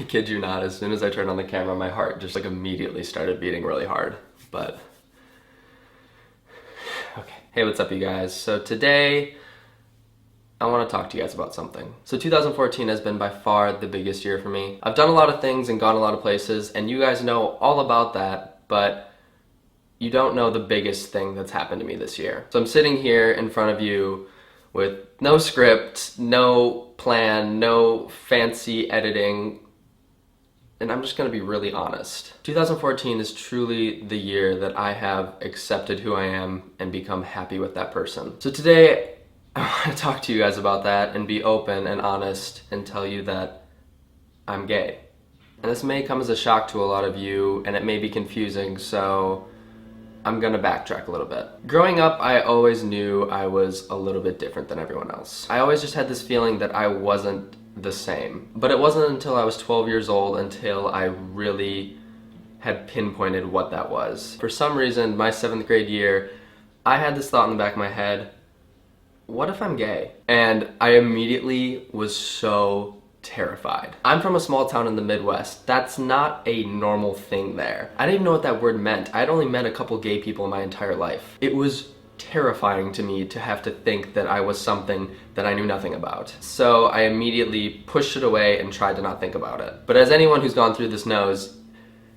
I kid you not, as soon as I turned on the camera, my heart just like immediately started beating really hard. But, okay. Hey, what's up you guys? So today, I want to talk to you guys about something. So 2014 has been by far the biggest year for me. I've done a lot of things and gone a lot of places, and you guys know all about that, but you don't know the biggest thing that's happened to me this year. So I'm sitting here in front of you with no script, no plan, no fancy editing, and I'm just gonna be really honest. 2014 is truly the year that I have accepted who I am and become happy with that person. So today, I want to talk to you guys about that and be open and honest and tell you that I'm gay. And this may come as a shock to a lot of you, and it may be confusing, so I'm gonna backtrack a little bit. Growing up, I always knew I was a little bit different than everyone else. I always just had this feeling that I wasn't the same. But it wasn't until I was 12 years old until I really had pinpointed what that was. For some reason, my 7th grade year, I had this thought in the back of my head, what if I'm gay? And I immediately was so terrified. I'm from a small town in the Midwest. That's not a normal thing there. I didn't even know what that word meant. I'd only met a couple gay people in my entire life. It was terrifying to me to have to think that I was something that I knew nothing about. So I immediately pushed it away and tried to not think about it. But as anyone who's gone through this knows,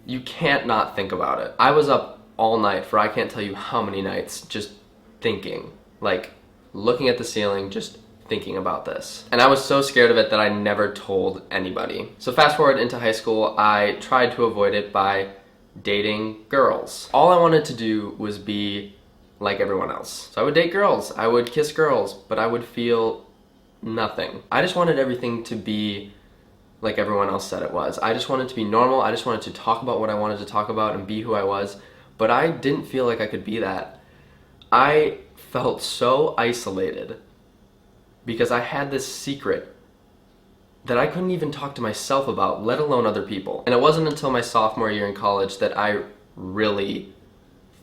you can't not think about it. I was up all night for I can't tell you how many nights just thinking, like looking at the ceiling, just thinking about this. And I was so scared of it that I never told anybody. So fast forward into high school, I tried to avoid it by dating girls. All I wanted to do was be like everyone else. So I would date girls, I would kiss girls, but I would feel nothing. I just wanted everything to be like everyone else said it was. I just wanted to be normal, I just wanted to talk about what I wanted to talk about and be who I was, but I didn't feel like I could be that. I felt so isolated because I had this secret that I couldn't even talk to myself about, let alone other people. And it wasn't until my sophomore year in college that I really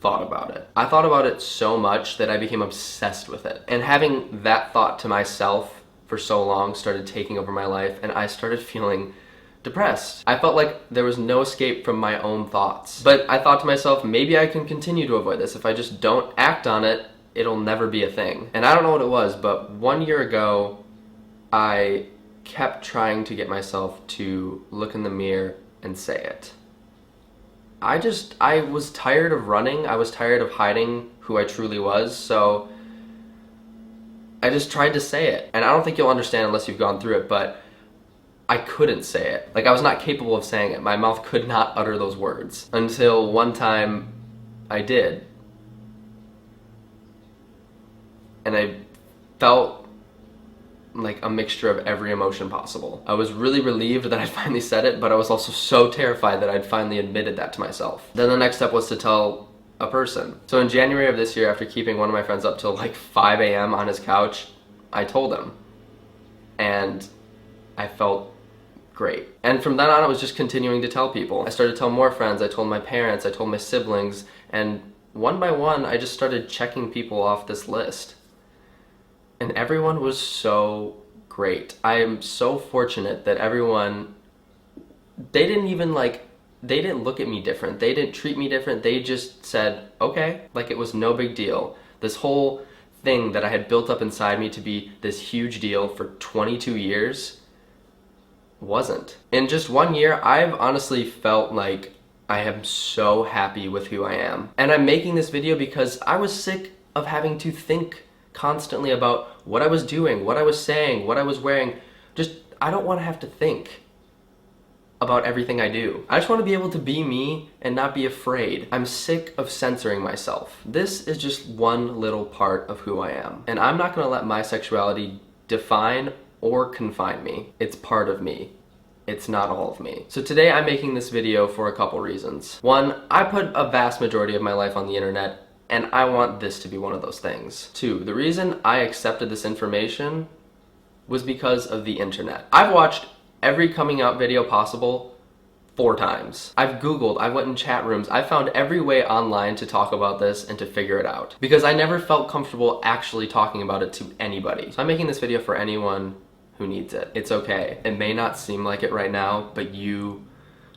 thought about it. I thought about it so much that I became obsessed with it. And having that thought to myself for so long started taking over my life, and I started feeling depressed. I felt like there was no escape from my own thoughts. But I thought to myself, maybe I can continue to avoid this. If I just don't act on it, it'll never be a thing. And I don't know what it was, but 1 year ago, I kept trying to get myself to look in the mirror and say it. I was tired of running, I was tired of hiding who I truly was, so I just tried to say it. And I don't think you'll understand unless you've gone through it, but I couldn't say it. Like, I was not capable of saying it. My mouth could not utter those words. Until one time, I did. And I felt like a mixture of every emotion possible. I was really relieved that I finally said it, but I was also so terrified that I'd finally admitted that to myself. Then the next step was to tell a person. So in January of this year, after keeping one of my friends up till like 5 a.m. on his couch, I told him. And I felt great. And from then on, I was just continuing to tell people. I started to tell more friends, I told my parents, I told my siblings, and one by one, I just started checking people off this list. And everyone was so great. I am so fortunate that everyone, they didn't look at me different. They didn't treat me different. They just said, okay, like it was no big deal. This whole thing that I had built up inside me to be this huge deal for 22 years wasn't. In just 1 year, I've honestly felt like I am so happy with who I am. And I'm making this video because I was sick of having to think constantly about what I was doing, what I was saying, what I was wearing. I don't want to have to think about everything I do. I just want to be able to be me and not be afraid. I'm sick of censoring myself. This is just one little part of who I am. And I'm not going to let my sexuality define or confine me. It's part of me. It's not all of me. So today I'm making this video for a couple reasons. One, I put a vast majority of my life on the internet, and I want this to be one of those things. Two, the reason I accepted this information was because of the internet. I've watched every coming out video possible 4 times. I've Googled, I went in chat rooms, I found every way online to talk about this and to figure it out. Because I never felt comfortable actually talking about it to anybody. So I'm making this video for anyone who needs it. It's okay. It may not seem like it right now, but you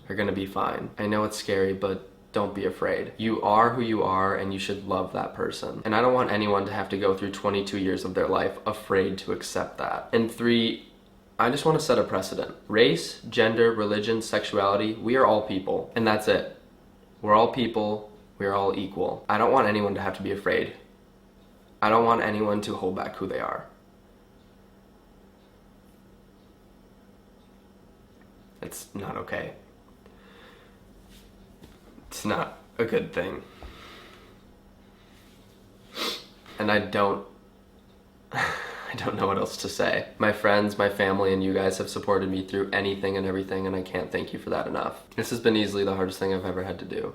are gonna be fine. I know it's scary, but don't be afraid. You are who you are, and you should love that person. And I don't want anyone to have to go through 22 years of their life afraid to accept that. And 3, I just want to set a precedent. Race, gender, religion, sexuality, we are all people, and that's it. We're all people, we're all equal. I don't want anyone to have to be afraid. I don't want anyone to hold back who they are. It's not okay. It's not a good thing. And I don't know what else to say. My friends, my family, and you guys have supported me through anything and everything, and I can't thank you for that enough. This has been easily the hardest thing I've ever had to do.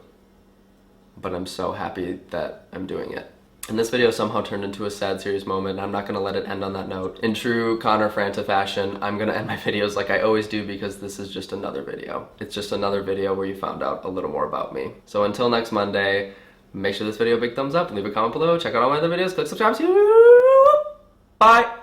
But I'm so happy that I'm doing it. And this video somehow turned into a sad, serious moment. I'm not gonna let it end on that note. In true Connor Franta fashion, I'm gonna end my videos like I always do because this is just another video. It's just another video where you found out a little more about me. So until next Monday, make sure this video a big thumbs up, leave a comment below, check out all my other videos, click subscribe, see you. Bye!